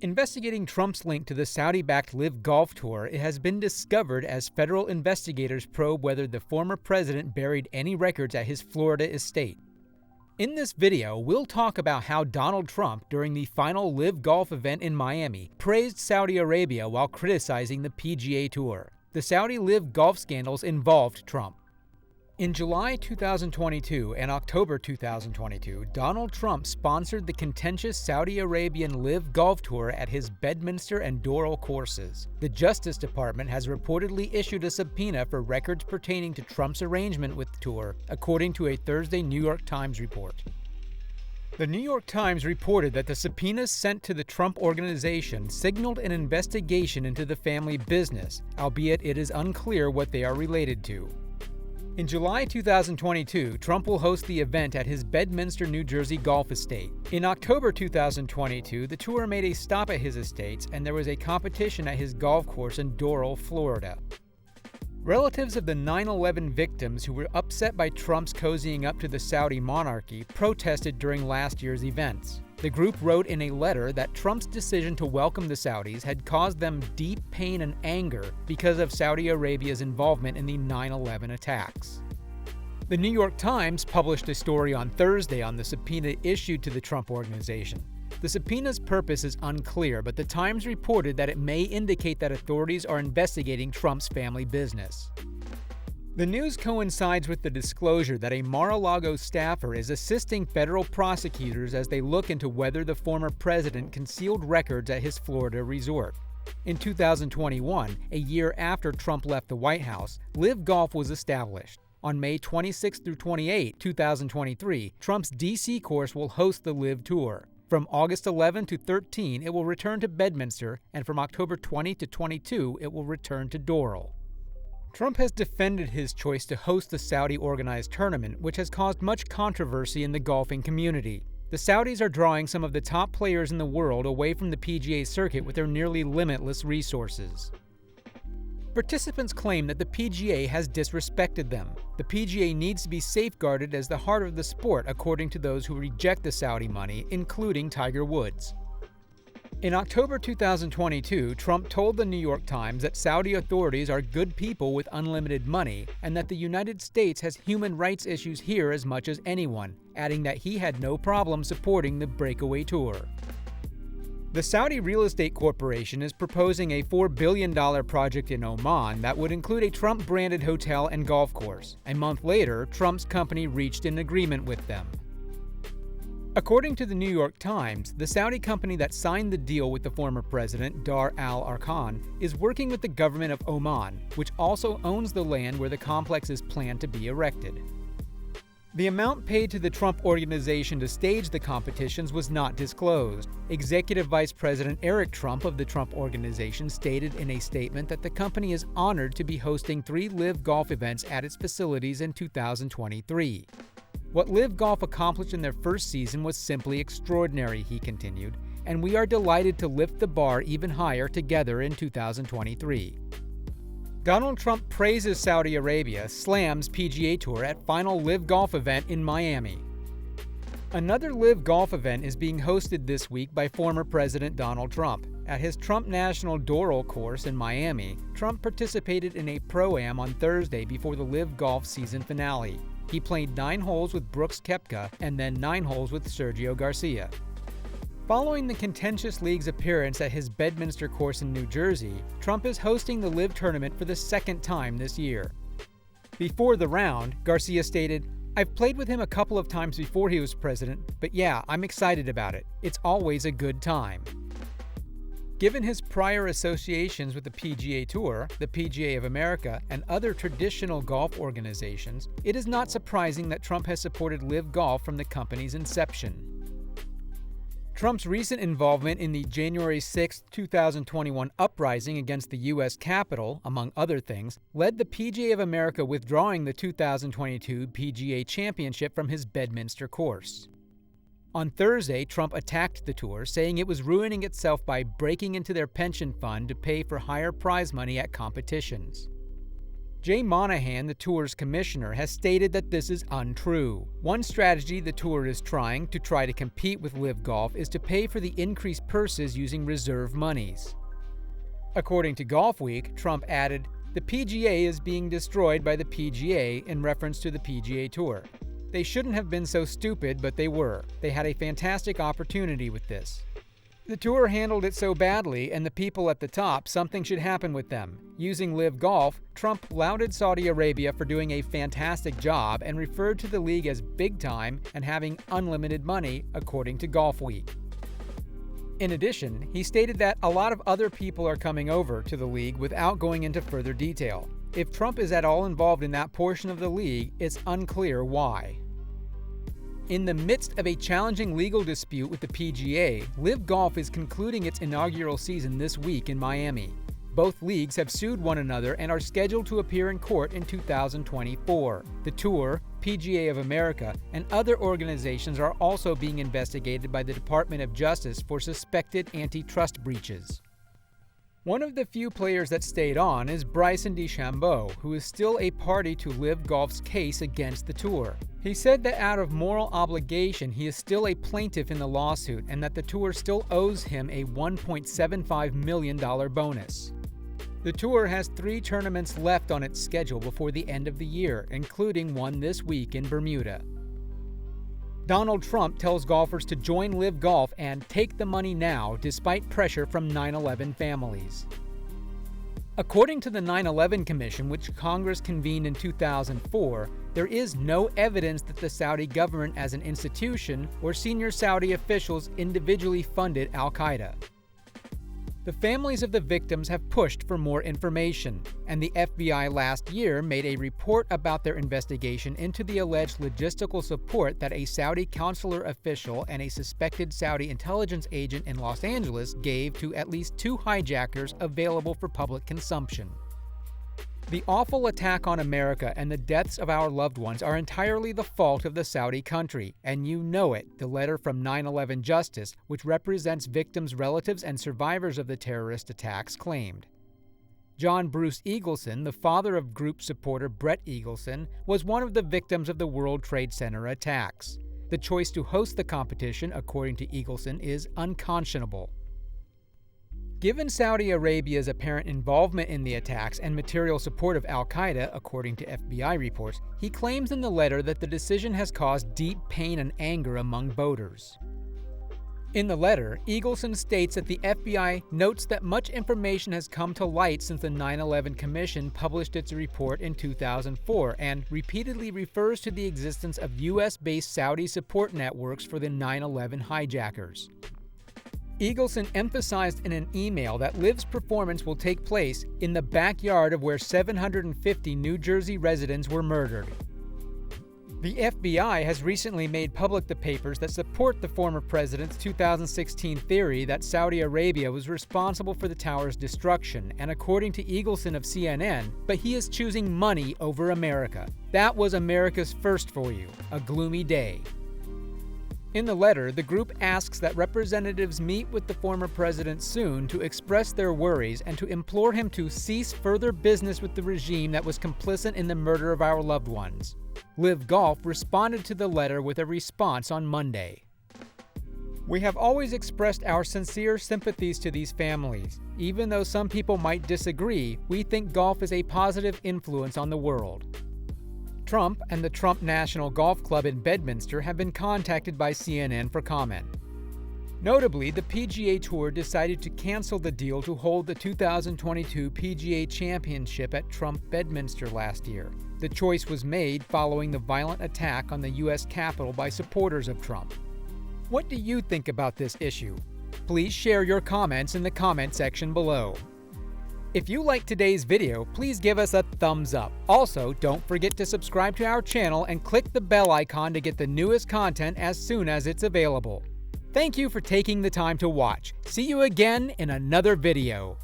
Investigating Trump's link to the Saudi-backed LIV Golf Tour, it has been discovered as federal investigators probe whether the former president buried any records at his Florida estate. In this video, we'll talk about how Donald Trump, during the final LIV Golf event in Miami, praised Saudi Arabia while criticizing the PGA Tour. The Saudi LIV Golf scandals involved Trump. In July 2022 and October 2022, Donald Trump sponsored the contentious Saudi Arabian LIV Golf Tour at his Bedminster and Doral courses. The Justice Department has reportedly issued a subpoena for records pertaining to Trump's arrangement with the tour, according to a Thursday New York Times report. The New York Times reported that the subpoenas sent to the Trump Organization signaled an investigation into the family business, albeit it is unclear what they are related to. In July 2022, Trump will host the event at his Bedminster, New Jersey golf estate. In October 2022, the tour made a stop at his estates and there was a competition at his golf course in Doral, Florida. Relatives of the 9/11 victims who were upset by Trump's cozying up to the Saudi monarchy protested during last year's events. The group wrote in a letter that Trump's decision to welcome the Saudis had caused them deep pain and anger because of Saudi Arabia's involvement in the 9/11 attacks. The New York Times published a story on Thursday on the subpoena issued to the Trump Organization. The subpoena's purpose is unclear, but the Times reported that it may indicate that authorities are investigating Trump's family business. The news coincides with the disclosure that a Mar-a-Lago staffer is assisting federal prosecutors as they look into whether the former president concealed records at his Florida resort. In 2021, a year after Trump left the White House, LIV Golf was established. On May 26 through 28, 2023, Trump's D.C. course will host the LIV Tour. From August 11 to 13, it will return to Bedminster, and from October 20 to 22, it will return to Doral. Trump has defended his choice to host the Saudi-organized tournament, which has caused much controversy in the golfing community. The Saudis are drawing some of the top players in the world away from the PGA circuit with their nearly limitless resources. Participants claim that the PGA has disrespected them. The PGA needs to be safeguarded as the heart of the sport, according to those who reject the Saudi money, including Tiger Woods. In October 2022, Trump told the New York Times that Saudi authorities are good people with unlimited money and that the United States has human rights issues here as much as anyone, adding that he had no problem supporting the breakaway tour. The Saudi Real Estate Corporation is proposing a $4 billion project in Oman that would include a Trump-branded hotel and golf course. A month later, Trump's company reached an agreement with them. According to the New York Times, the Saudi company that signed the deal with the former president, Dar al-Arkan, is working with the government of Oman, which also owns the land where the complex is planned to be erected. The amount paid to the Trump Organization to stage the competitions was not disclosed. Executive Vice President Eric Trump of the Trump Organization stated in a statement that the company is honored to be hosting 3 LIV Golf events at its facilities in 2023. What LIV Golf accomplished in their first season was simply extraordinary, he continued, and we are delighted to lift the bar even higher together in 2023. Donald Trump praises Saudi Arabia, slams PGA Tour at final LIV Golf event in Miami. Another LIV Golf event is being hosted this week by former President Donald Trump. At his Trump National Doral course in Miami, Trump participated in a pro-am on Thursday before the LIV Golf season finale. He played 9 holes with Brooks Koepka and then 9 holes with Sergio Garcia. Following the contentious league's appearance at his Bedminster course in New Jersey, Trump is hosting the LIV tournament for the second time this year. Before the round, Garcia stated, "I've played with him a couple of times before he was president, but yeah, I'm excited about it. It's always a good time." Given his prior associations with the PGA Tour, the PGA of America, and other traditional golf organizations, it is not surprising that Trump has supported LIV Golf from the company's inception. Trump's recent involvement in the January 6, 2021 uprising against the U.S. Capitol, among other things, led the PGA of America withdrawing the 2022 PGA Championship from his Bedminster course. On Thursday, Trump attacked the tour, saying it was ruining itself by breaking into their pension fund to pay for higher prize money at competitions. Jay Monahan, the tour's commissioner, has stated that this is untrue. One strategy the tour is trying to compete with LIV Golf is to pay for the increased purses using reserve monies. According to Golfweek, Trump added, "The PGA is being destroyed by the PGA," in reference to the PGA Tour. "They shouldn't have been so stupid, but they were. They had a fantastic opportunity with this. The tour handled it so badly, and the people at the top, something should happen with them." Using LIV Golf, Trump lauded Saudi Arabia for doing a fantastic job and referred to the league as big time and having unlimited money, according to Golfweek. In addition, he stated that a lot of other people are coming over to the league without going into further detail. If Trump is at all involved in that portion of the league, it's unclear why. In the midst of a challenging legal dispute with the PGA, LIV Golf is concluding its inaugural season this week in Miami. Both leagues have sued one another and are scheduled to appear in court in 2024. The Tour, PGA of America, and other organizations are also being investigated by the Department of Justice for suspected antitrust breaches. One of the few players that stayed on is Bryson DeChambeau, who is still a party to LIV Golf's case against the Tour. He said that out of moral obligation, he is still a plaintiff in the lawsuit and that the Tour still owes him a $1.75 million bonus. The Tour has 3 tournaments left on its schedule before the end of the year, including one this week in Bermuda. Donald Trump tells golfers to join LIV Golf and take the money now, despite pressure from 9/11 families. According to the 9/11 Commission, which Congress convened in 2004, there is no evidence that the Saudi government as an institution or senior Saudi officials individually funded al-Qaeda. The families of the victims have pushed for more information, and the FBI last year made a report about their investigation into the alleged logistical support that a Saudi consular official and a suspected Saudi intelligence agent in Los Angeles gave to at least 2 hijackers available for public consumption. The awful attack on America and the deaths of our loved ones are entirely the fault of the Saudi country, and you know it, the letter from 9/11 Justice, which represents victims' relatives and survivors of the terrorist attacks, claimed. John Bruce Eagleson, the father of group supporter Brett Eagleson, was one of the victims of the World Trade Center attacks. The choice to host the competition, according to Eagleson, is unconscionable. Given Saudi Arabia's apparent involvement in the attacks and material support of al-Qaeda, according to FBI reports, he claims in the letter that the decision has caused deep pain and anger among voters. In the letter, Eagleson states that the FBI notes that much information has come to light since the 9/11 Commission published its report in 2004 and repeatedly refers to the existence of U.S.-based Saudi support networks for the 9/11 hijackers. Eagleson emphasized in an email that LIV's performance will take place in the backyard of where 750 New Jersey residents were murdered. The FBI has recently made public the papers that support the former president's 2016 theory that Saudi Arabia was responsible for the tower's destruction, and according to Eagleson of CNN, but he is choosing money over America. That was America's first for you, a gloomy day. In the letter, the group asks that representatives meet with the former president soon to express their worries and to implore him to cease further business with the regime that was complicit in the murder of our loved ones. LIV Golf responded to the letter with a response on Monday. "We have always expressed our sincere sympathies to these families. Even though some people might disagree, we think golf is a positive influence on the world." Trump and the Trump National Golf Club in Bedminster have been contacted by CNN for comment. Notably, the PGA Tour decided to cancel the deal to hold the 2022 PGA Championship at Trump Bedminster last year. The choice was made following the violent attack on the U.S. Capitol by supporters of Trump. What do you think about this issue? Please share your comments in the comment section below. If you liked today's video, please give us a thumbs up. Also, don't forget to subscribe to our channel and click the bell icon to get the newest content as soon as it's available. Thank you for taking the time to watch. See you again in another video.